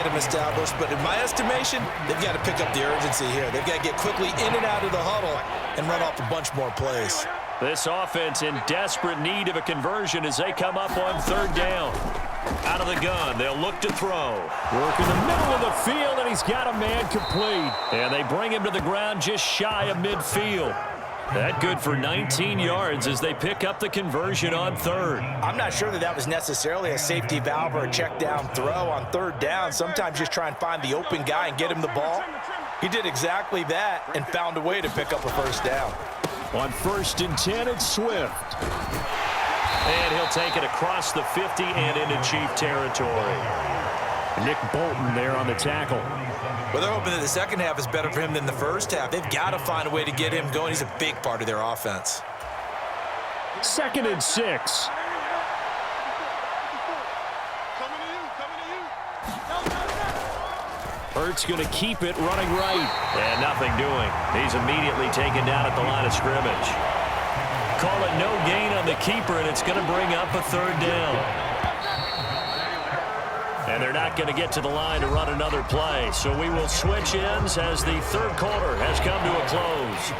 Them established, but in my estimation, they've got to pick up the urgency here. They've got to get quickly in and out of the huddle and run off a bunch more plays. This offense in desperate need of a conversion as they come up on third down. Out of the gun, they'll look to throw. Work in the middle of the field, and he's got a man complete. And they bring him to the ground just shy of midfield. That good for 19 yards as they pick up the conversion on third. I'm not sure that was necessarily a safety valve or a check down throw on third down. Sometimes just try and find the open guy and get him the ball. He did exactly that and found a way to pick up a first down. On 1st and 10, it's Swift. And he'll take it across the 50 and into Chief territory. Nick Bolton there on the tackle. Well, they're hoping that the second half is better for him than the first half. They've got to find a way to get him going. He's a big part of their offense. 2nd and 6. Hurts going to keep it running right. And nothing doing. He's immediately taken down at the line of scrimmage. Call it no gain on the keeper, and it's going to bring up a third down. And they're not going to get to the line to run another play. So we will switch ends as the third quarter has come to a close.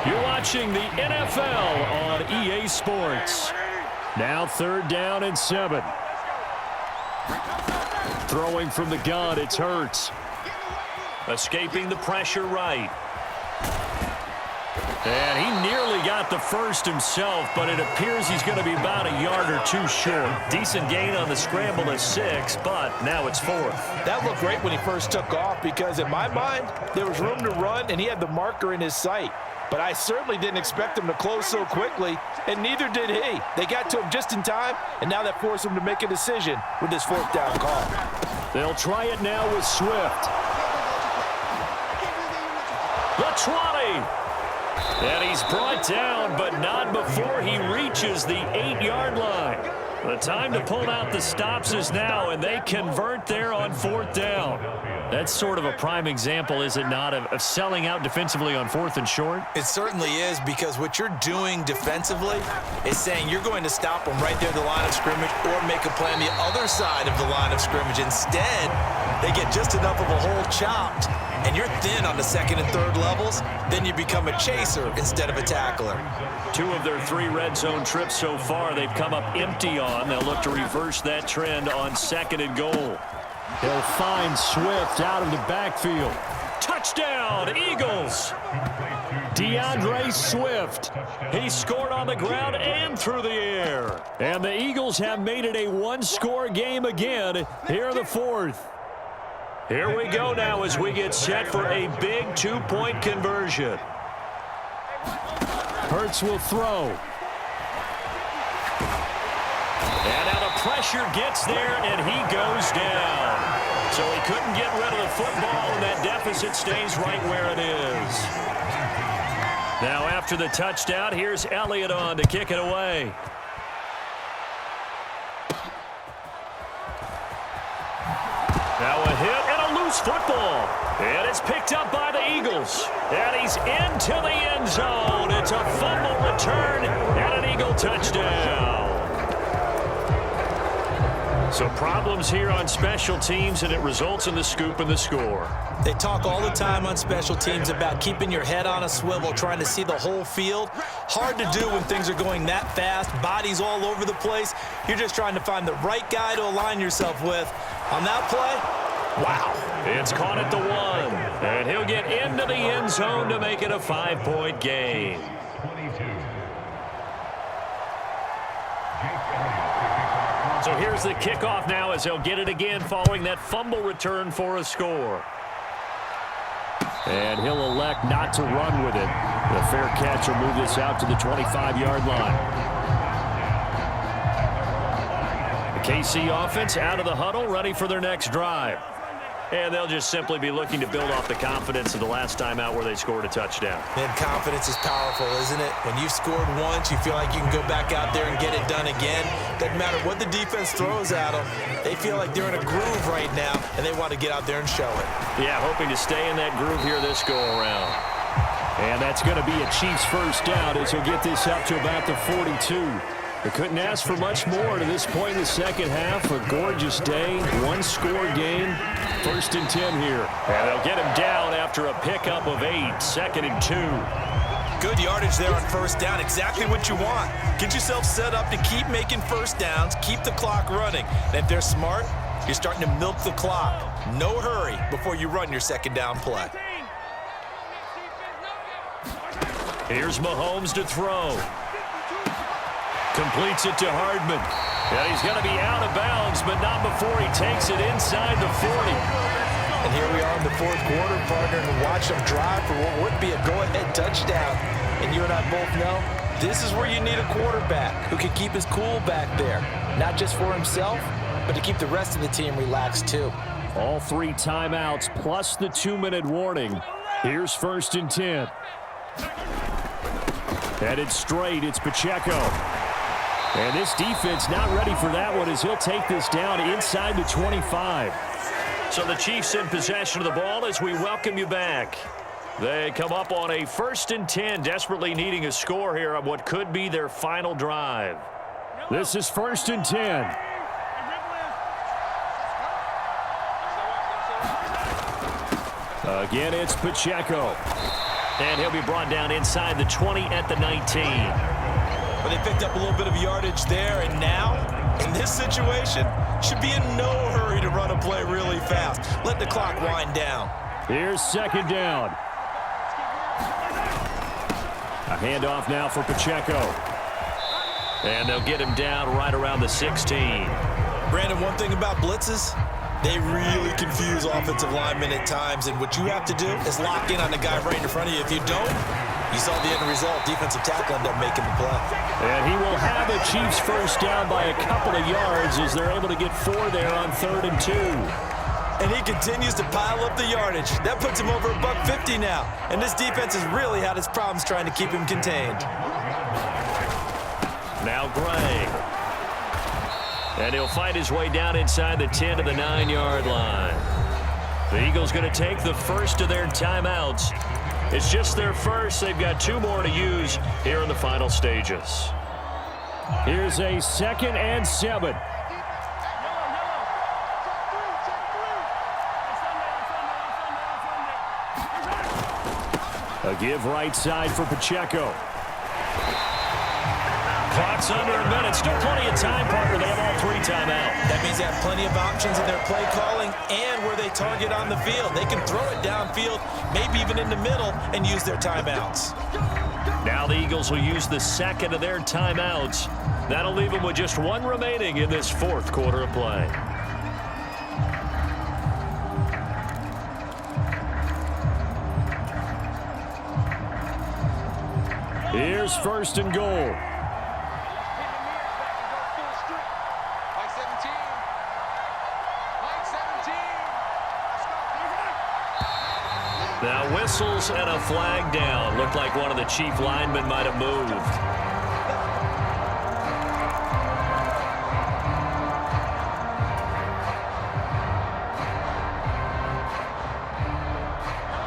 You're watching the NFL on EA Sports. Now 3rd down and 7. Throwing from the gun, it's Hurts. Escaping the pressure right. And he nearly got the first himself, but it appears he's going to be about a yard or two short. Decent gain on the scramble is 6, but now it's 4th. That looked great when he first took off because in my mind, there was room to run and he had the marker in his sight. But I certainly didn't expect him to close so quickly, and neither did he. They got to him just in time, and now that forced him to make a decision with this 4th down call. They'll try it now with Swift. The 20. And he's brought down, but not before he reaches the 8-yard line. The time to pull out the stops is now, and they convert there on 4th down. That's sort of a prime example, is it not, of selling out defensively on 4th and short? It certainly is, because what you're doing defensively is saying you're going to stop them right there at the line of scrimmage or make a play on the other side of the line of scrimmage. Instead, they get just enough of a hole chopped, and you're thin on the 2nd and 3rd levels, then you become a chaser instead of a tackler. 2 of their 3 red zone trips so far, they've come up empty on. They'll look to reverse that trend on 2nd and goal. They'll find Swift out of the backfield. Touchdown, Eagles! DeAndre Swift. He scored on the ground and through the air. And the Eagles have made it a 1-score game again here in the 4th. Here we go now as we get set for a big 2-point conversion. Hurts will throw. And now the pressure gets there, and he goes down. So he couldn't get rid of the football, and that deficit stays right where it is. Now after the touchdown, here's Elliott on to kick it away. Now a hit and a loose football. And it's picked up by the Eagles. And he's into the end zone. It's a fumble return and an Eagle touchdown. So problems here on special teams, and it results in the scoop and the score. They talk all the time on special teams about keeping your head on a swivel, trying to see the whole field. Hard to do when things are going that fast, bodies all over the place. You're just trying to find the right guy to align yourself with. On that play, wow. It's caught at the 1, and he'll get into the end zone to make it a 5-point game. So here's the kickoff now as he'll get it again following that fumble return for a score. And he'll elect not to run with it. The fair catch will move this out to the 25-yard line. The KC offense out of the huddle, ready for their next drive. And they'll just simply be looking to build off the confidence of the last time out where they scored a touchdown. Man, confidence is powerful, isn't it? When you've scored once, you feel like you can go back out there and get it done again. Doesn't matter what the defense throws at them. They feel like they're in a groove right now, and they want to get out there and show it. Yeah, hoping to stay in that groove here this go-around. And that's going to be a Chiefs first down as he'll get this up to about the 42. They couldn't ask for much more to this point in the second half. A gorgeous day, one-score game, 1st and 10 here. And they'll get him down after a pickup of 8, 2nd and 2. Good yardage there on 1st down, exactly what you want. Get yourself set up to keep making 1st downs, keep the clock running. And if they're smart, you're starting to milk the clock. No hurry before you run your 2nd down play. Here's Mahomes to throw. Completes it to Hardman. And he's going to be out of bounds, but not before he takes it inside the 40. And here we are in the 4th quarter, partner, and watch them drive for what would be a go-ahead touchdown. And you and I both know this is where you need a quarterback who can keep his cool back there, not just for himself, but to keep the rest of the team relaxed too. All 3 timeouts plus the 2-minute warning. Here's 1st and 10. Headed straight, it's Pacheco. And this defense not ready for that one as he'll take this down inside the 25. So the Chiefs in possession of the ball as we welcome you back. They come up on a 1st and 10, desperately needing a score here on what could be their final drive. This is 1st and 10. Again, it's Pacheco. And he'll be brought down inside the 20 at the 19. Well, they picked up a little bit of yardage there, and now, in this situation, should be in no hurry to run a play really fast. Let the clock wind down. Here's 2nd down. A handoff now for Pacheco. And they'll get him down right around the 16. Brandon, one thing about blitzes, they really confuse offensive linemen at times, and what you have to do is lock in on the guy right in front of you. If you don't, you saw the end result. Defensive tackle ended up making the play. And he will have the Chiefs 1st down by a couple of yards as they're able to get 4 there on 3rd and 2. And he continues to pile up the yardage. That puts him over $150 now. And this defense has really had its problems trying to keep him contained. Now Gray. And he'll fight his way down inside the 10 to the 9-yard line. The Eagles going to take the first of their timeouts. It's just their first. They've got 2 more to use here in the final stages. Here's a 2nd and 7. A give right side for Pacheco. Clock's under a minute. Still plenty of time, partner. They have all 3 timeouts. That means they have plenty of options in their play calling and where they target on the field. They can throw it downfield, maybe even in the middle, and use their timeouts. Now the Eagles will use the 2nd of their timeouts. That'll leave them with just 1 remaining in this 4th quarter of play. Here's 1st and goal. Now whistles and a flag down. Looked like one of the Chief linemen might have moved.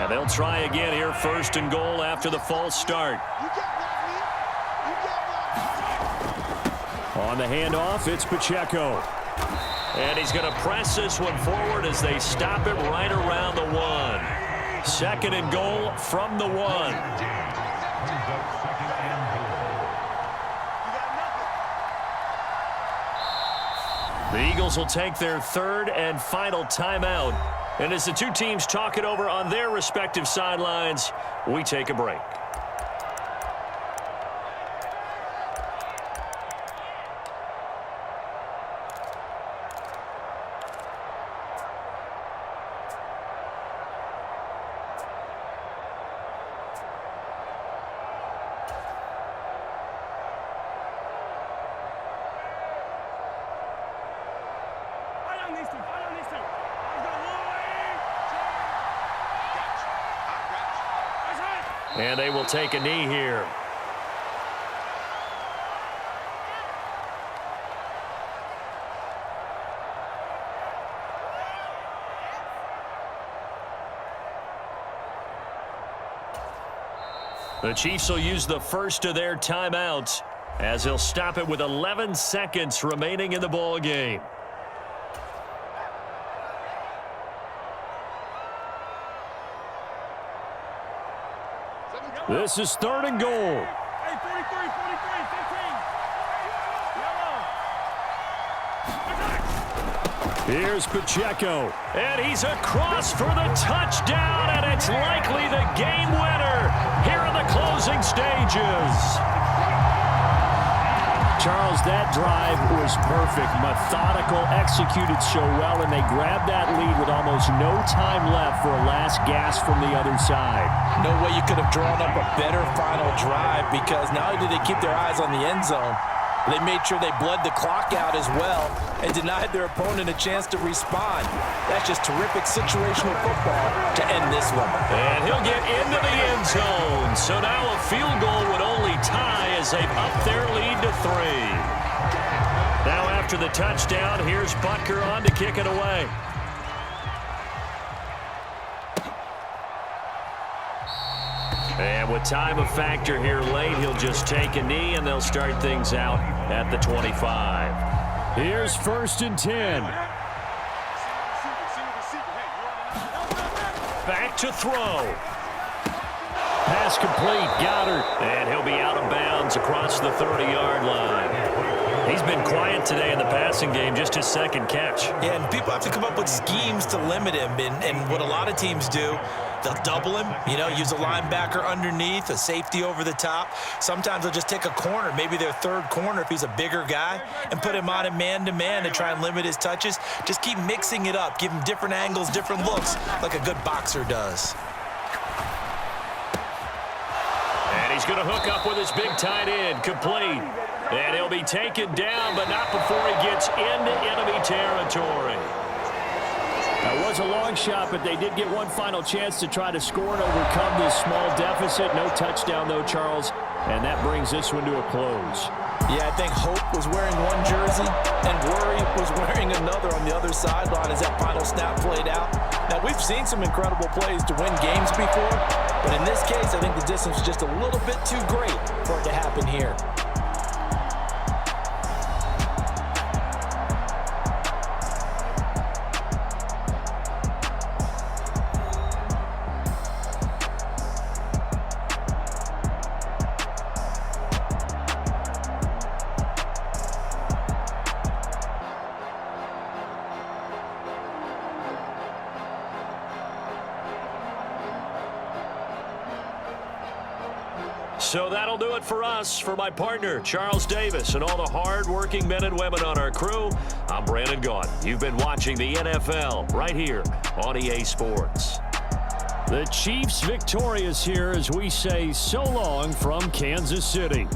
And they'll try again here, 1st and goal after the false start. On the handoff, it's Pacheco. And he's going to press this one forward as they stop it right around the 1. 2nd and goal from the 1. The Eagles will take their 3rd and final timeout. And as the 2 teams talk it over on their respective sidelines, we take a break. And they will take a knee here. The Chiefs will use the first of their timeouts. as he'll stop it with 11 seconds remaining in the ball game. This is 3rd and goal. Here's Pacheco, and he's across for the touchdown, and it's likely the game winner here in the closing stages. Charles, that drive was perfect, methodical, executed so well, and they grabbed that lead with almost no time left for a last gasp from the other side. No way you could have drawn up a better final drive, because not only did they keep their eyes on the end zone, they made sure they bled the clock out as well and denied their opponent a chance to respond. That's just terrific situational football to end this one. And he'll get into the end zone. So now a field goal would only tie as they've upped their lead to 3. Now after the touchdown, here's Butker on to kick it away. And with time a factor here late, he'll just take a knee, and they'll start things out at the 25. Here's 1st and 10. Back to throw. Pass complete. Goddard. And he'll be out of bounds across the 30-yard line. He's been quiet today in the passing game, just his 2nd catch. Yeah, and people have to come up with schemes to limit him. And what a lot of teams do, they'll double him, use a linebacker underneath, a safety over the top. Sometimes they'll just take a corner, maybe their 3rd corner if he's a bigger guy, and put him on a man-to-man to try and limit his touches. Just keep mixing it up, give him different angles, different looks, like a good boxer does. And he's going to hook up with his big tight end, complete. And he'll be taken down, but not before he gets into enemy territory. That was a long shot, but they did get one final chance to try to score and overcome this small deficit. No touchdown, though, Charles, and that brings this one to a close. Yeah, I think Hope was wearing one jersey and Worry was wearing another on the other sideline as that final snap played out. Now, we've seen some incredible plays to win games before, but in this case, I think the distance is just a little bit too great for it to happen here. So that'll do it for us. For my partner, Charles Davis, and all the hard-working men and women on our crew, I'm Brandon Gaudin. You've been watching the NFL right here on EA Sports. The Chiefs victorious here as we say so long from Kansas City.